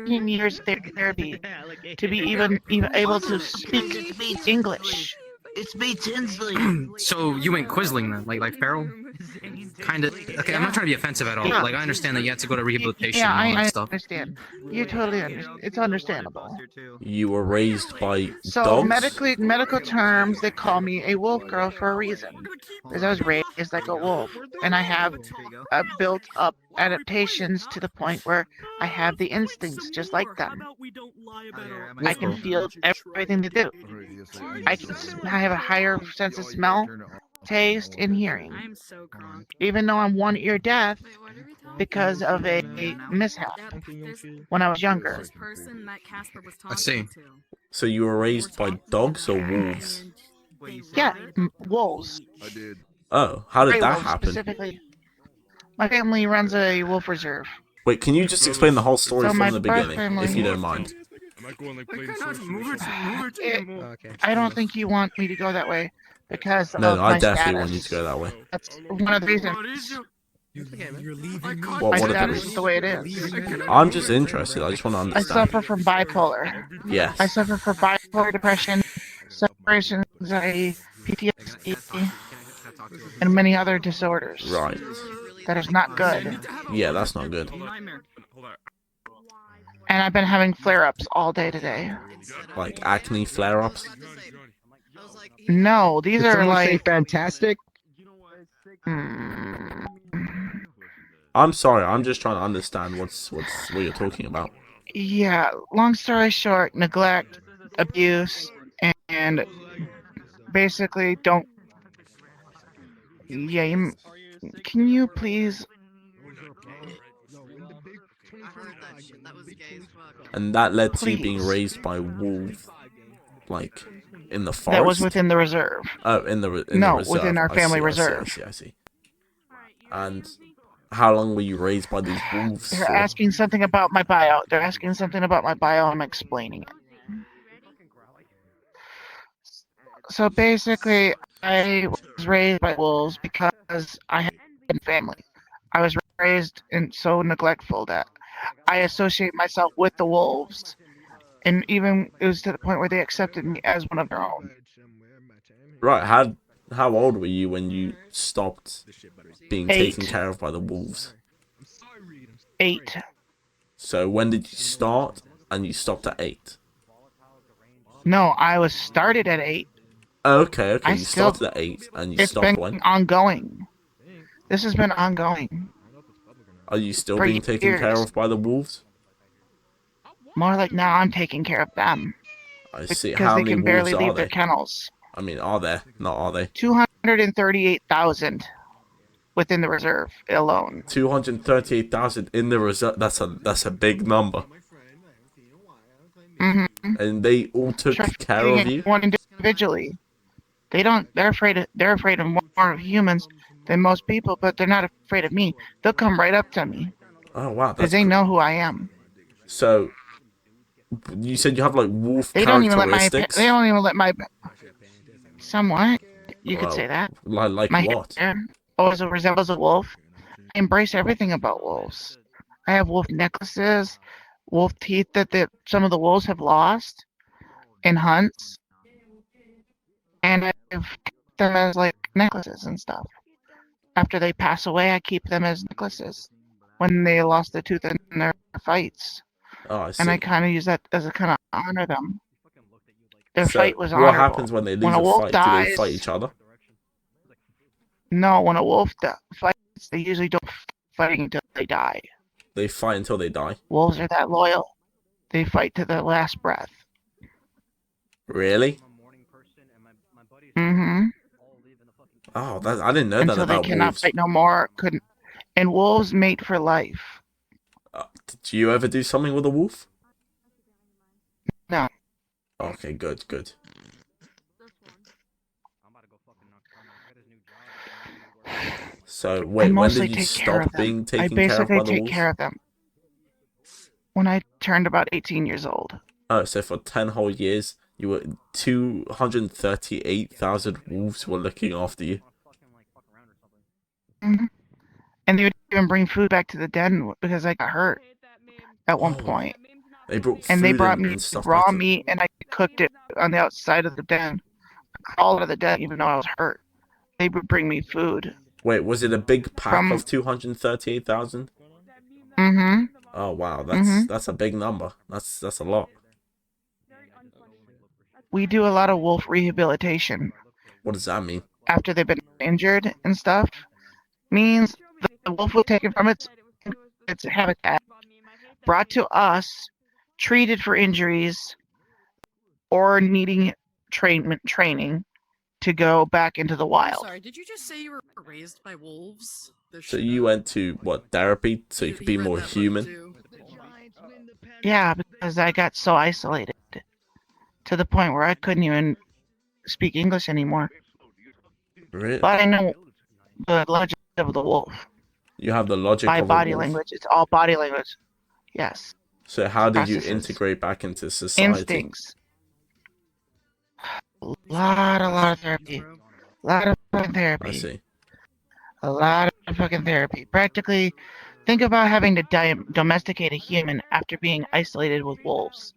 14 years of therapy to be even able to speak English. It's me, Tinsley. So you went Quisling then, like Farrell? Kind of. Okay, I'm not trying to be offensive at all. Yeah. Like I understand that you had to go to rehabilitation Yeah, and all that I stuff. understand. You totally understand. It's understandable. You were raised by So dogs? medical terms, they call me a wolf girl for a reason, because I was raised like a wolf, and I have built up adaptations to the point where I have the instincts just like them. I can feel everything they do. I have a higher sense of smell, taste, and hearing. Even though I'm one ear deaf because of a mishap when I was younger. I see. So you were raised by dogs or wolves? Yeah, wolves. Oh, how did Gray that wolves, happen? specifically. My family runs a wolf reserve. Wait, can you just explain the whole story So from my the birth beginning, if family- you don't mind? I don't think you want me to go that way because No, of I my definitely status. want you to go that way. That's one of the reasons. What My are the status is reasons? the way it is. I'm just interested. I just want to I understand. suffer from bipolar. Yes. I suffer from bipolar depression, separation anxiety, PTSD, and many other disorders. Right. That is not good. Yeah, that's not good. And I've been having flare-ups all day today. Like acne flare-ups? No, these Did are someone say like... fantastic? I'm sorry, I'm just trying to understand what you're talking about. Yeah, long story short, neglect, abuse, and basically don't... Yeah, can you please... And that led to you Please. being raised by wolves, like in the forest. That was within the reserve. Oh, in the reserve. No, within our family reserve. I see. And how long were you raised by these wolves? They're for? asking something about my bio. They're asking something about my bio. I'm explaining it. So basically, I was raised by wolves because I had a family. I was raised and so neglectful that I associate myself with the wolves. And even it was to the point where they accepted me as one of their own. Right, how old were you when you stopped being 8. taken care of by the wolves? 8. So when did you start and you stopped at 8? No, I was started at 8. Okay, you started at 8 and you stopped when? It's been ongoing. This has been ongoing. Are you still for being taken years. care of by the wolves? More like now I'm taking care of them. I see. Because How they many can wolves barely are leave their there? kennels. I mean, are there? Not are they? 238,000 within the reserve alone. 238,000 in the reserve. That's a big number. Mm-hmm. And they all took care of you? One individually. They're afraid of more humans than most people, but they're not afraid of me. They'll come right up to me. Oh wow, because they know who I am. So you said you have like wolf They don't characteristics? even let my somewhat. You could say that. Like my what? hair also resembles a wolf. I embrace everything about wolves. I have wolf necklaces, wolf teeth that some of the wolves have lost in hunts. And I've kept them as like necklaces and stuff. After they pass away, I keep them as necklaces when they lost their tooth in their fights. Oh, I see. And I kind of use that as a kind of honor them. Their So fight was honorable. what happens when they lose a wolf fight? dies, Do they fight each other? No, when a wolf fights, they usually don't fight until they die. They fight until they die? Wolves are that loyal. They fight to their last breath. Really? Mm-hmm. Oh, I didn't know Until that about they cannot wolves. fight no more. And wolves mate for life. Did you ever do something with a wolf? No. Okay, good. So wait, when did you stop being taken care of by the wolves? I basically take care of them when I turned about 18 years old. Oh, so for 10 whole years, you were 238,000 wolves were looking after you. Mm-hmm. And they would even bring food back to the den because I got hurt at one point. They brought And they food brought me and stuff raw back to. meat, and I cooked it on the outside of the den. I crawled out of the den even though I was hurt. They would bring me food. Wait, was it a big pack From of 238,000? Mm-hmm. Oh wow, Mm-hmm. that's a big number. That's a lot. We do a lot of wolf rehabilitation What does that mean? after they've been injured and stuff. Means the wolf was taken from its habitat, brought to us, treated for injuries or needing training to go back into the wild. Sorry, did you just say you were raised by wolves? So you went to what, therapy so you could be more human? Yeah, because I got so isolated to the point where I couldn't even speak English anymore. Really? But I know the logic of the wolf. You have the logic By of body a wolf. language. It's all body language. Yes. So how did you Processes. integrate back into society? Instincts. A lot of therapy. A lot of fucking therapy. I see. A lot of fucking therapy. Practically, think about having to domesticate a human after being isolated with wolves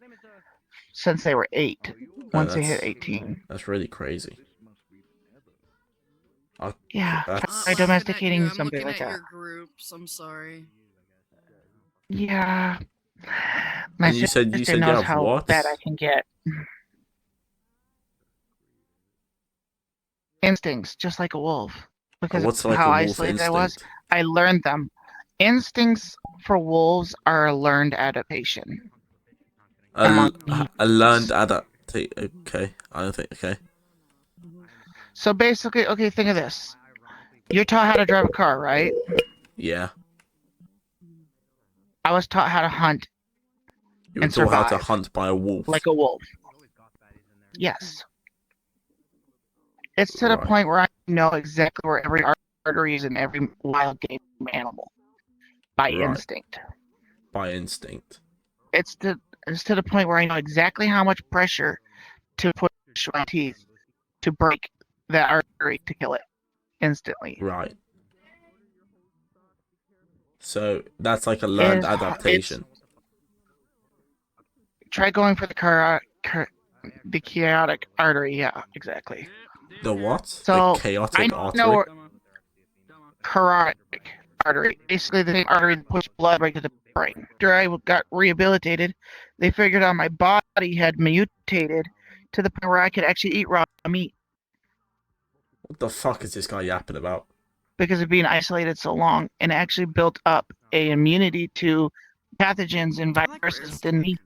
since they were 8. Once they hit 18. That's really crazy. Yeah, That's... try domesticating something I'm like looking at that. your groups. I'm sorry. Yeah. My And you said sister you knows have how what? bad I can get. Instincts, just like a wolf. Because What's of like how a wolf isolated I was, instinct? I learned them. Instincts for wolves are a learned adaptation. A learned adaptation. Okay, I don't think. Okay. So basically, okay, think of this. You're taught how to drive a car, right? Yeah. I was taught how to hunt. You were And taught how to survive. hunt by a wolf. Like a wolf. Yes. It's to the Right. point where I know exactly where every artery is in every wild game animal. By Right. instinct. By instinct. It's to the point where I know exactly how much pressure to push my teeth to break that artery to kill it instantly. Right. So that's like a learned adaptation. Try going for the chaotic artery. Yeah, exactly. The what? So, the chaotic I artery? know carotid artery. Basically the same artery that pushes blood right to the brain. After I got rehabilitated, they figured out my body had mutated to the point where I could actually eat raw meat. What the fuck is this guy yapping about? Because of being isolated so long, and actually built up a immunity to pathogens and viruses within me.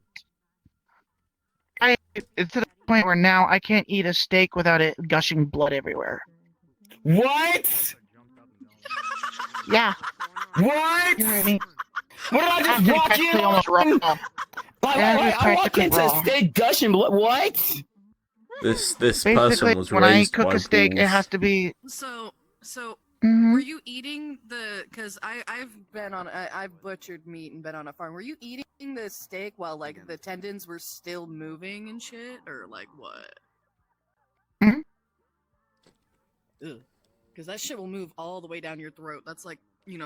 It's to the point where now I can't eat a steak without it gushing blood everywhere. What? Yeah. What? You know what I mean? What did I just walk in on? Almost raw. I walk into a steak gushing blood. What? This Basically, person was when I raised cook by a steak, wolves. it has to be. So Mhm. were you eating the? Because I've butchered meat and been on a farm. Were you eating the steak while like the tendons were still moving and shit, or like what? Mhm. Because that shit will move all the way down your throat. That's like,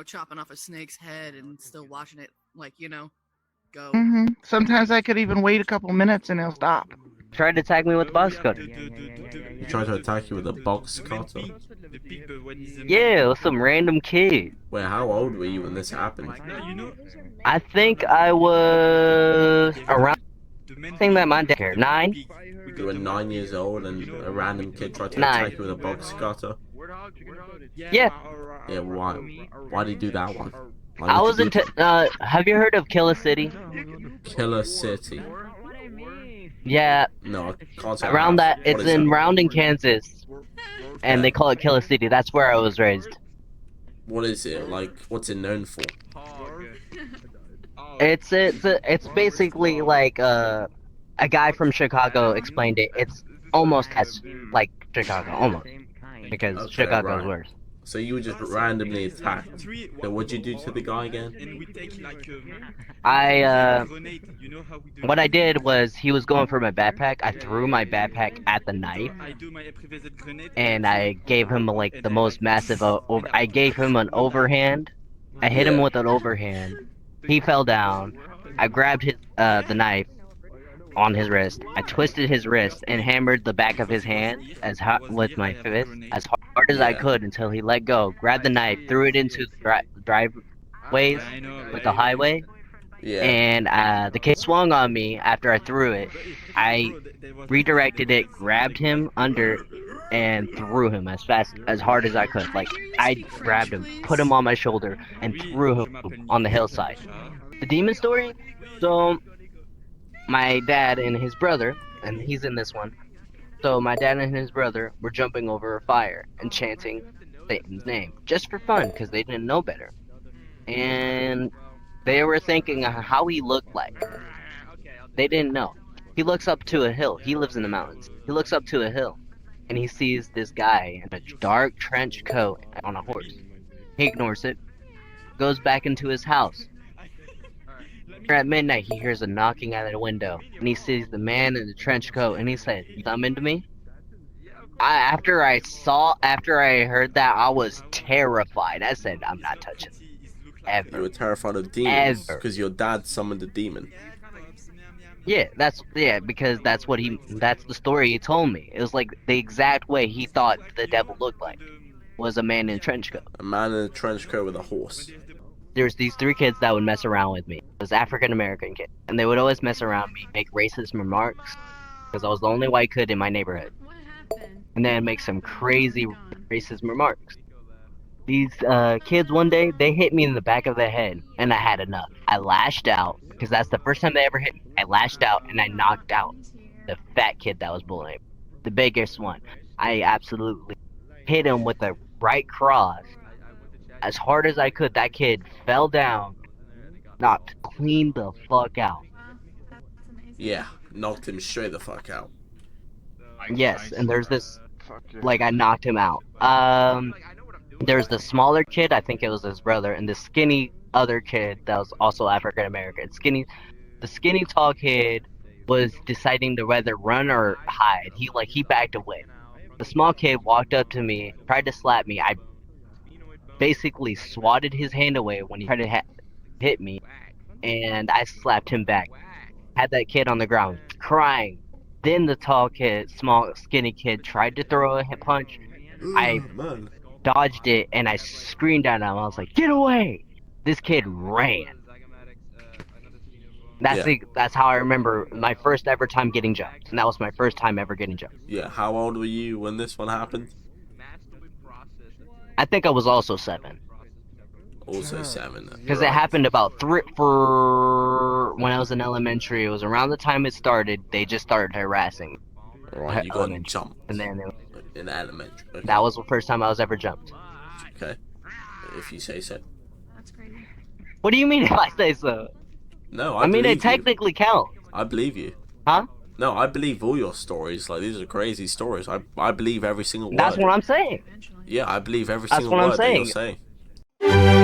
chopping off a snake's head and still watching it, like, go. Mhm. Sometimes I could even wait a couple minutes and it'll stop. Tried to attack me with a box cutter. He tried to attack you with a box cutter. Yeah, it was some random kid. Wait, how old were you when this happened? I think I was around. I think that my dad here. 9? You were 9 years old and a random kid tried to 9. attack you with a box cutter? Yeah. Yeah, why? Why did he do that one? Why I did was you do into. Have you heard of Killer City? Killer City? Yeah. No, I can't say I Around have. that, What it's is in that? Rounding, Kansas, and they call it Killer City. That's where I was raised. What is it? Like, what's it known for? It's basically like a guy from Chicago explained it. It's almost as like Chicago, almost, because Okay, Chicago's right. worse. So you were just randomly attacked. So what'd you do to the guy again? What I did was he was going for my backpack. I threw my backpack at the knife, and I gave him like the most massive I gave him an overhand. I hit him with an overhand. He fell down. I grabbed his the knife on his wrist. I twisted his wrist and hammered the back of his hand as hard with my fist as hard as I Yeah. could until he let go. Grabbed the knife, threw it into the driveways with the highway, Yeah. and the kid swung on me after I threw it. I redirected it, grabbed him under, and threw him as hard as I could. Like I grabbed him, put him on my shoulder, and threw him on the hillside. The demon story. So my dad and his brother, and he's in this one. So my dad and his brother were jumping over a fire and chanting Satan's name just for fun because they didn't know better. And they were thinking how he looked like. They didn't know. He looks up to a hill. He lives in the mountains. He looks up to a hill and he sees this guy in a dark trench coat on a horse. He ignores it, goes back into his house. At midnight, he hears a knocking at the window, and he sees the man in the trench coat, and he said, "You summoned me?" After I heard that, I was terrified. I said, "I'm not touching it. Ever." You were terrified of demons Ever. because your dad summoned a demon. Yeah, because that's the story he told me. It was like the exact way he thought the devil looked like was a man in a trench coat. A man in a trench coat with a horse. There's these 3 kids that would mess around with me. It was African American kids, and they would always mess around me, make racist remarks, because I was the only white kid in my neighborhood, and then make some crazy racist remarks. These kids one day they hit me in the back of the head, and I had enough. I lashed out because that's the first time they ever hit me. I lashed out and I knocked out the fat kid that was bullying, the biggest one. I absolutely hit him with a right cross as hard as I could. That kid fell down, knocked clean the fuck out. Yeah, knocked him straight the fuck out. Yes, and there's this, like, I knocked him out. There's the smaller kid, I think it was his brother, and the skinny other kid that was also African American. The skinny tall kid was deciding to whether run or hide. He backed away. The small kid walked up to me, tried to slap me. I basically swatted his hand away when he tried to hit me, and I slapped him back. Had that kid on the ground, crying. Then the tall kid, small, skinny kid, tried to throw a punch. I Man. dodged it, and I screamed at him. I was like, "Get away!" This kid ran. That's how I remember my first ever time getting jumped, and that was my first time ever getting jumped. Yeah, how old were you when this one happened? I think I was also 7. Also 7. Because it happened about for when I was in elementary. It was around the time it started. They just started harassing. Right, you got Elementary. jumped And then in elementary. Okay. that was the first time I was ever jumped. Okay, if you say so. What do you mean if I say so? No, I mean, believe it technically counts. you. I believe you. Huh? No, I believe all your stories. Like, these are crazy stories. I believe every single word. That's what I'm saying. Yeah, I believe every That's single what I'm word that you're saying. saying.